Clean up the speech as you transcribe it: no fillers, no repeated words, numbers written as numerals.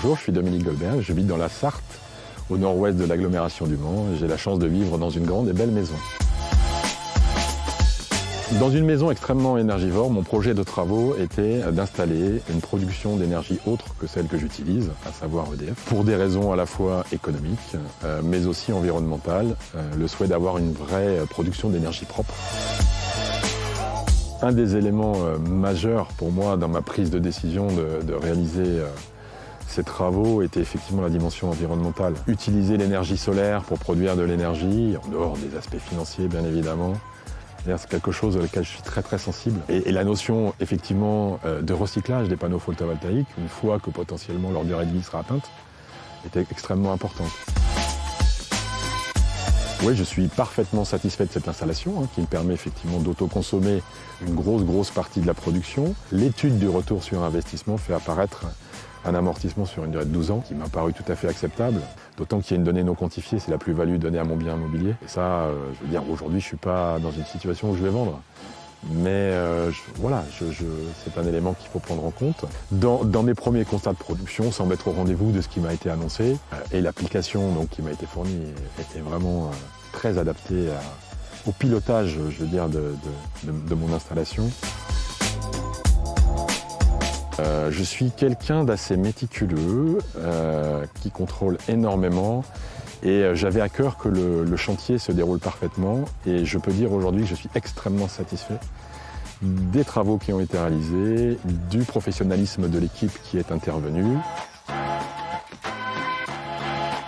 Bonjour, je suis Dominique Goldberg, j'habite dans la Sarthe, au nord-ouest de l'agglomération du Mans. J'ai la chance de vivre dans une grande et belle maison. Dans une maison extrêmement énergivore, mon projet de travaux était d'installer une production d'énergie autre que celle que j'utilise, à savoir EDF, pour des raisons à la fois économiques, mais aussi environnementales, le souhait d'avoir une vraie production d'énergie propre. Un des éléments majeurs pour moi dans ma prise de décision de réaliser ces travaux était effectivement la dimension environnementale. Utiliser l'énergie solaire pour produire de l'énergie, en dehors des aspects financiers bien évidemment, c'est quelque chose auquel je suis très sensible. Et la notion effectivement de recyclage des panneaux photovoltaïques, une fois que potentiellement leur durée de vie sera atteinte, était extrêmement importante. Oui, je suis parfaitement satisfait de cette installation qui me permet effectivement d'autoconsommer une grosse partie de la production. L'étude du retour sur investissement fait apparaître un amortissement sur une durée de 12 ans qui m'a paru tout à fait acceptable. D'autant qu'il y a une donnée non quantifiée, c'est la plus-value donnée à mon bien immobilier. Et ça, je veux dire, aujourd'hui, je ne suis pas dans une situation où je vais vendre. Mais voilà, c'est un élément qu'il faut prendre en compte. Dans mes premiers constats de production, on semble être au rendez-vous de ce qui m'a été annoncé. Et l'application qui m'a été fournie était vraiment très adaptée au pilotage, je veux dire, de mon installation. Je suis quelqu'un d'assez méticuleux, qui contrôle énormément. Et j'avais à cœur que le chantier se déroule parfaitement. Et je peux dire aujourd'hui que je suis extrêmement satisfait des travaux qui ont été réalisés, du professionnalisme de l'équipe qui est intervenue.